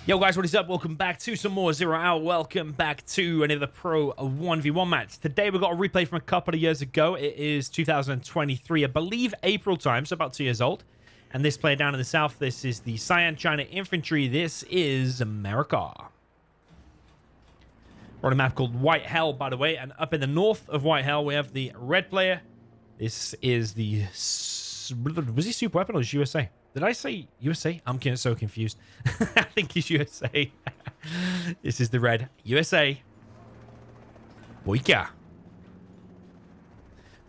Yo guys, what is up? Welcome back to some more Zero Hour. Welcome back to another Pro 1v1 match. Today we've got a replay from a couple of years ago. It is 2023, I believe April time, so about 2 years old. And this player down in the south, this is the Cyan China Infantry. This is marakar. We're on a map called White Hell, by the way. And up in the north of White Hell, we have the red player. This is the... Was he Super Weapon or was USA? Did I say USA? I'm getting so confused. I think he's USA. This is the red USA. BOYCAH.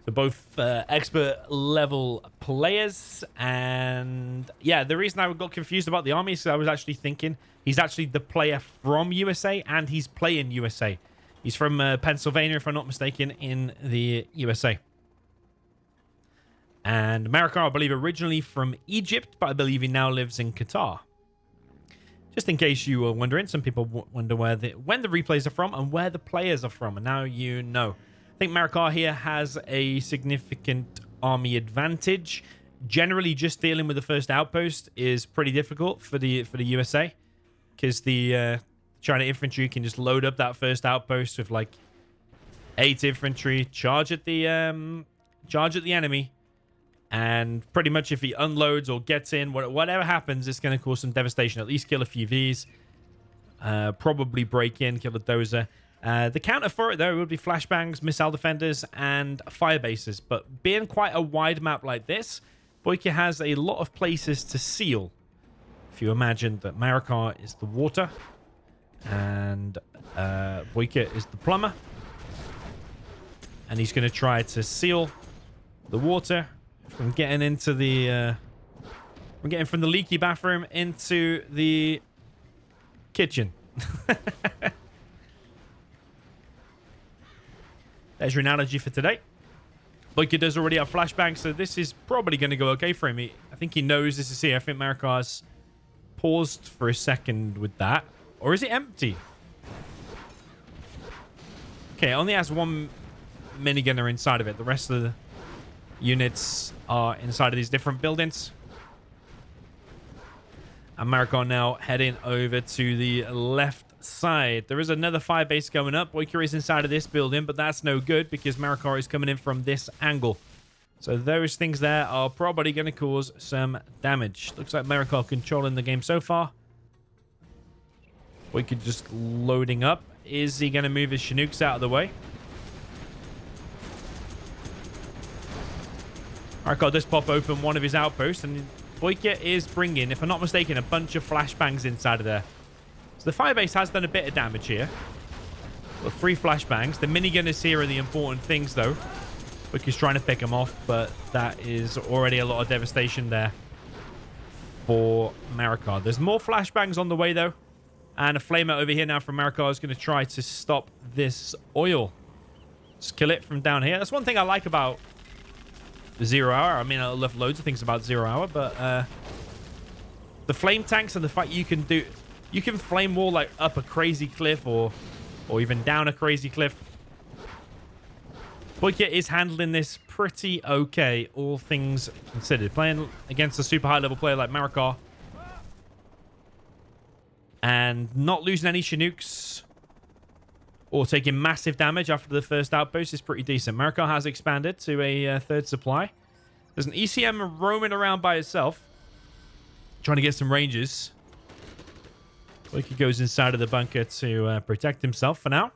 So both expert level players. And yeah, the reason I got confused about the army is I was actually thinking he's actually the player from USA and he's playing USA. He's from Pennsylvania, if I'm not mistaken, in the USA. And marakar, I believe, originally from Egypt, but I believe he now lives in Qatar. Just in case you were wondering, some people wonder when the replays are from and where the players are from, and now you know. I think marakar here has a significant army advantage. Generally, just dealing with the first outpost is pretty difficult for the USA, because the China infantry can just load up that first outpost with like 8 infantry, charge at the enemy. And pretty much if he unloads or gets in, whatever happens, it's going to cause some devastation. At least kill a few Vs. Probably break in, kill a dozer. The counter for it, though, would be flashbangs, missile defenders, and fire bases. But being quite a wide map like this, BOYCAH has a lot of places to seal. If you imagine that marakar is the water, and BOYCAH is the plumber. And he's going to try to seal the water from getting into the from the leaky bathroom into the kitchen. There's your analogy for today. BOYCAH does already have flashbangs, so this is probably going to go okay for him. I think he knows this is here. I think marakar's paused for a second with that. Or is it empty? Okay, it only has one minigunner inside of it. The rest of the units are inside of these different buildings. And marakar now heading over to the left side. There is another fire base going up. BOYCAH is inside of this building, but that's no good because marakar is coming in from this angle. So those things there are probably going to cause some damage. Looks like marakar controlling the game so far. BOYCAH just loading up. Is he going to move his Chinooks out of the way? marakar does pop open one of his outposts, and BOYCAH is bringing, if I'm not mistaken, a bunch of flashbangs inside of there. So the firebase has done a bit of damage here. Got 3 flashbangs. The minigunners here are the important things, though. BOYCAH's trying to pick them off, but that is already a lot of devastation there for marakar. There's more flashbangs on the way, though. And a flamer over here now from marakar is going to try to stop this oil. Just kill it from down here. That's one thing I like about the 0 hour. I mean, I love loads of things about 0 hour, but the flame tanks and the fact you can flame wall like up a crazy cliff or even down a crazy cliff. BOYCAH is handling this pretty okay, all things considered. Playing against a super high level player like marakar and not losing any Chinooks or taking massive damage after the first outpost is pretty decent. marakar has expanded to a third supply. There's an ECM roaming around by itself, trying to get some ranges. BOYCAH goes inside of the bunker to protect himself for now.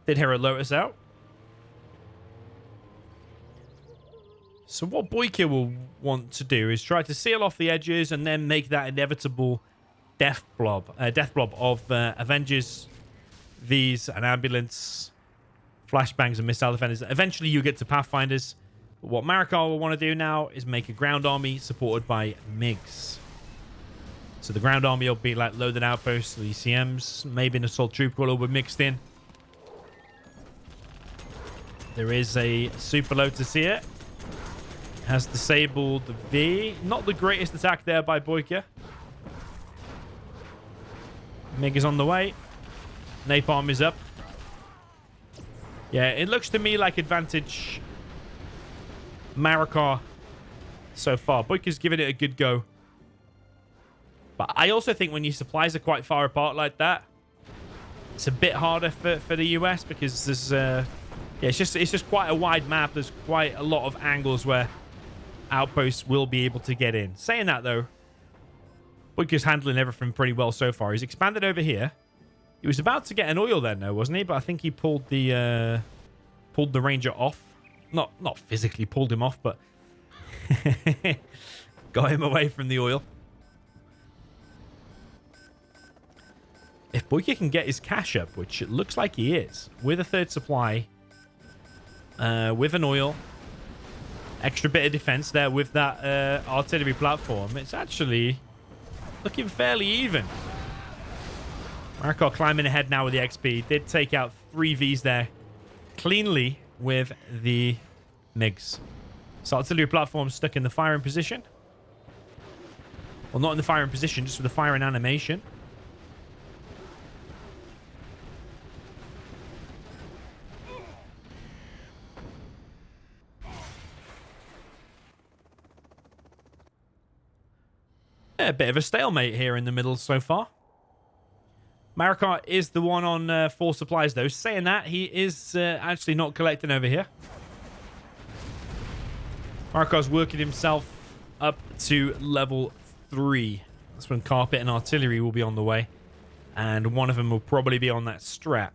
Did hear a Lotus out. So what BOYCAH will want to do is try to seal off the edges and then make that inevitable death blob of Avengers, Vs, and ambulance, flashbangs, and missile defenders. Eventually, you get to Pathfinders. But what marakar will want to do now is make a ground army supported by MiGs. So the ground army will be like loaded outposts, the ECMs, maybe an assault troop will be mixed in. There is a super Lotus here. Has disabled the V. Not the greatest attack there by BOYCAH. MiG is on the way. Napalm is up. Yeah, it looks to me like advantage marakar so far. BOYCAH's giving it a good go. But I also think when your supplies are quite far apart like that, it's a bit harder for the US because there's yeah, it's just quite a wide map. There's quite a lot of angles where outposts will be able to get in. Saying that though, BOYCAH's handling everything pretty well so far. He's expanded over here. He was about to get an oil then, though, wasn't he? But I think he pulled the Ranger off. Not physically pulled him off, but got him away from the oil. If BOYCAH can get his cash up, which it looks like he is, with a third supply, with an oil, extra bit of defense there with that artillery platform, it's actually looking fairly even. marakar climbing ahead now with the XP. Did take out 3 Vs there cleanly with the MiGs. So artillery platform stuck in the firing position. Well, not in the firing position, just with the firing animation. Yeah, a bit of a stalemate here in the middle so far. marakar is the one on 4 supplies, though. Saying that, he is actually not collecting over here. marakar's working himself up to level 3. That's when carpet and artillery will be on the way. And one of them will probably be on that strat.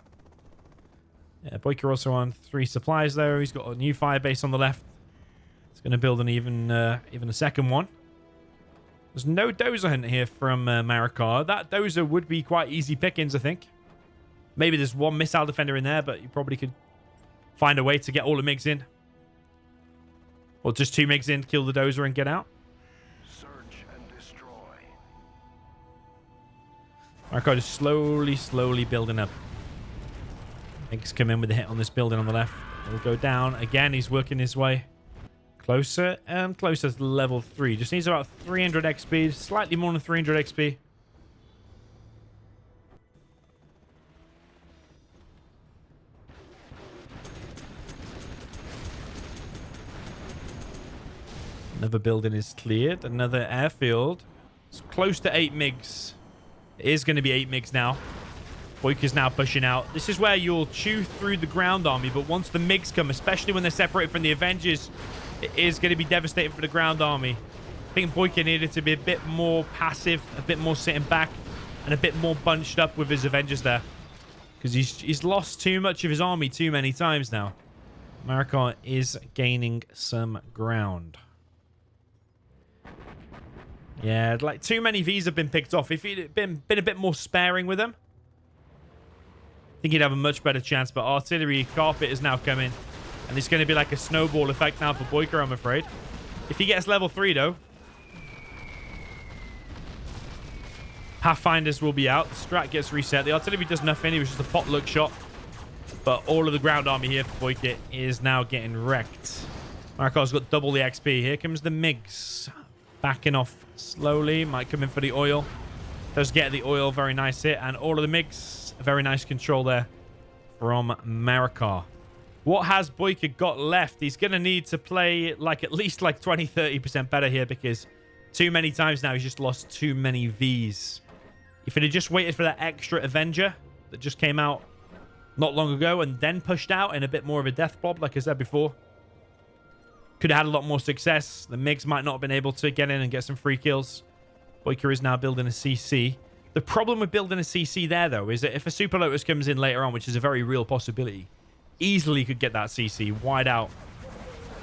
Yeah, BOYCAH also on 3 supplies, though. He's got a new fire base on the left. He's going to build an even a second one. There's no dozer hunt here from marakar. That dozer would be quite easy pickings, I think. Maybe there's one missile defender in there, but you probably could find a way to get all the MiGs in. Or just 2 MiGs in, kill the dozer and get out. Search and destroy. marakar is slowly building up. MiGs come in with a hit on this building on the left. It'll go down. Again, he's working his way closer and closer to level 3. Just needs about 300 XP. Slightly more than 300 XP. Another building is cleared. Another airfield. It's close to 8 MiGs. It is going to be 8 MiGs now. BOYCAH's now pushing out. This is where you'll chew through the ground army, but once the MiGs come, especially when they're separated from the Avengers, it is going to be devastating for the ground army. I think BOYCAH needed to be a bit more passive, a bit more sitting back, and a bit more bunched up with his Avengers there. Because he's lost too much of his army too many times now. marakar is gaining some ground. Yeah, like too many Vs have been picked off. If he'd been a bit more sparing with them, I think he'd have a much better chance. But artillery carpet is now coming. And it's going to be like a snowball effect now for BOYCAH, I'm afraid. If he gets level 3, though, Pathfinders will be out. The strat gets reset. The artillery does nothing. It was just a potluck shot. But all of the ground army here for BOYCAH is now getting wrecked. marakar's got double the XP. Here comes the MiGs. Backing off slowly. Might come in for the oil. Does get the oil. Very nice hit. And all of the MiGs. Very nice control there from marakar. What has BOYCAH got left? He's going to need to play like at least like 20-30% better here because too many times now he's just lost too many Vs. If he'd have just waited for that extra Avenger that just came out not long ago and then pushed out in a bit more of a death blob, like I said before, could have had a lot more success. The MiGs might not have been able to get in and get some free kills. BOYCAH is now building a CC. The problem with building a CC there, though, is that if a Super Lotus comes in later on, which is a very real possibility, easily could get that CC wide out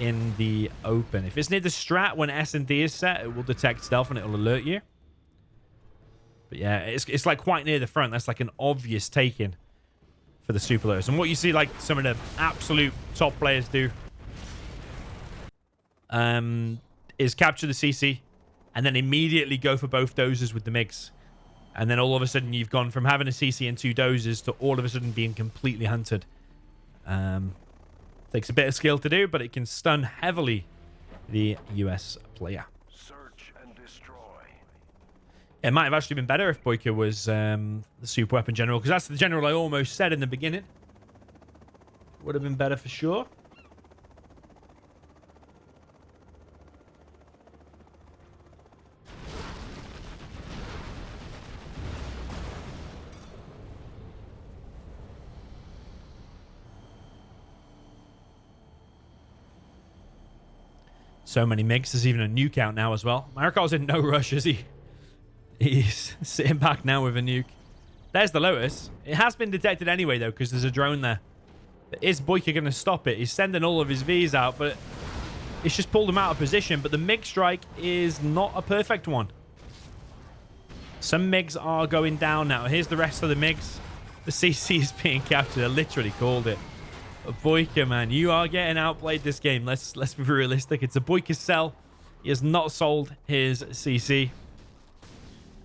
in the open. If it's near the strat when S&D is set, it will detect stealth and it will alert you. But yeah, it's like quite near the front. That's like an obvious take-in for the Super Lotus. And what you see like some of the absolute top players do is capture the CC and then immediately go for both dozers with the MiGs. And then all of a sudden you've gone from having a CC and 2 dozers to all of a sudden being completely hunted. Takes a bit of skill to do, but it can stun heavily the US player. Search and destroy. It might have actually been better if BOYCAH was the super weapon general, because that's the general I almost said in the beginning. Would have been better for sure. So many MiGs. There's even a nuke out now as well. Marikar's in no rush, is he? He's sitting back now with a nuke. There's the Lotus. It has been detected anyway, though, because there's a drone there. But is BOYCAH going to stop it? He's sending all of his Vs out, but it's just pulled him out of position. But the MiG strike is not a perfect one. Some MiGs are going down now. Here's the rest of the MiGs. The CC is being captured. I literally called it. But BOYCAH, man, you are getting outplayed this game. Let's be realistic. It's a BOYCAH sell. He has not sold his CC.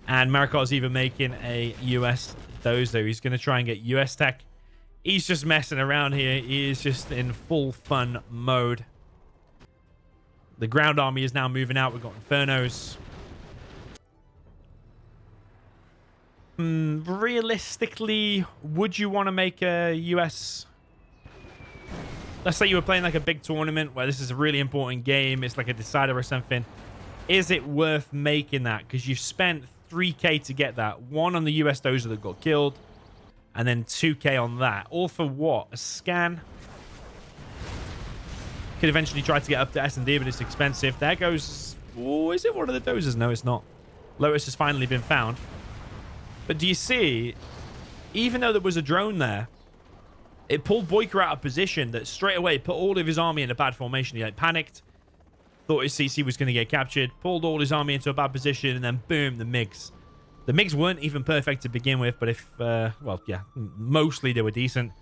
And Marikar's even making a US Dozo. He's going to try and get US tech. He's just messing around here. He is just in full fun mode. The ground army is now moving out. We've got Infernos. Realistically, would you want to make a US... Let's say you were playing like a big tournament where this is a really important game. It's like a decider or something. Is it worth making that? Because you've spent 3k to get that. 1 on the US Dozer that got killed. And then 2k on that. All for what? A scan? Could eventually try to get up to S&D, but it's expensive. There goes... Oh, is it one of the Dozers? No, it's not. Lotus has finally been found. But do you see... Even though there was a drone there, it pulled BOYCAH out of position that straight away put all of his army in a bad formation. He like panicked, thought his CC was going to get captured, pulled all his army into a bad position, and then boom, the MiGs. The MiGs weren't even perfect to begin with, but if, well, yeah, mostly they were decent.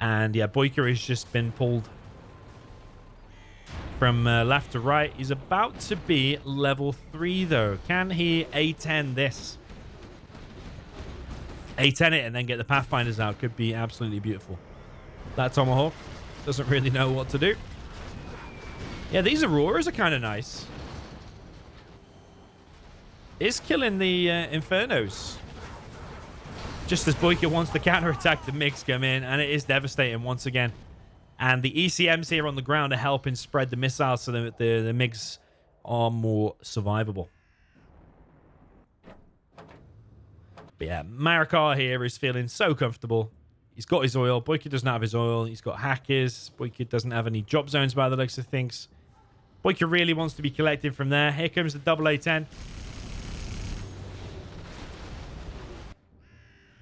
And yeah, BOYCAH has just been pulled from left to right. He's about to be level 3, though. Can he A10 this? A10 it and then get the Pathfinders out could be absolutely beautiful. That Tomahawk doesn't really know what to do. Yeah, these Auroras are kind of nice. Is killing the Infernos. Just as BOYCAH wants to counterattack, the MiGs come in, and it is devastating once again. And the ECMs here on the ground are helping spread the missiles so that the MiGs are more survivable. But yeah, Marakar here is feeling so comfortable. He's got his oil. BOYCAH doesn't have his oil. He's got hackers. BOYCAH doesn't have any drop zones by the looks of things. BOYCAH really wants to be collected from there. Here comes the double A10.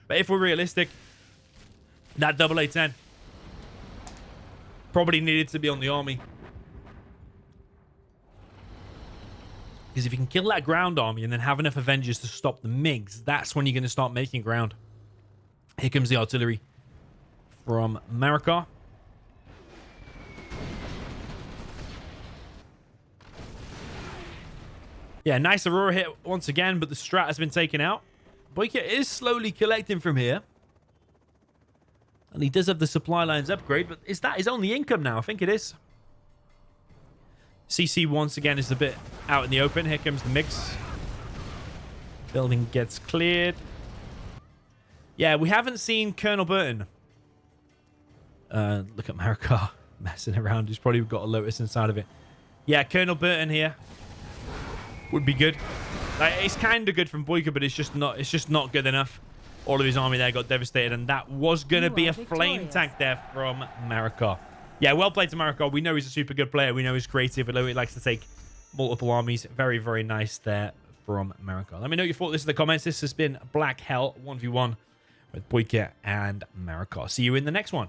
But if we're realistic, that double A10 probably needed to be on the army. Because if you can kill that ground army and then have enough Avengers to stop the MiGs, that's when you're going to start making ground. Here comes the artillery from Marakar. Yeah, nice Aurora hit once again, but the strat has been taken out. BOYCAH is slowly collecting from here. And he does have the supply lines upgrade, but is that his only income now? I think it is. CC once again is a bit out in the open. Here comes the MiGs. Building gets cleared. Yeah, we haven't seen Colonel Burton. Look at Marakar messing around. He's probably got a Lotus inside of it. Yeah, Colonel Burton here would be good. Like, it's kind of good from BOYCAH, but it's just not good enough. All of his army there got devastated, and that was going to be a flame tank there from Marakar. Yeah, well played to Marakar. We know he's a super good player. We know he's creative. We know he likes to take multiple armies. Very, very nice there from Marakar. Let me know your thoughts in the comments. This has been Black Hell 1v1 with BOYCAH and Marakar. See you in the next one.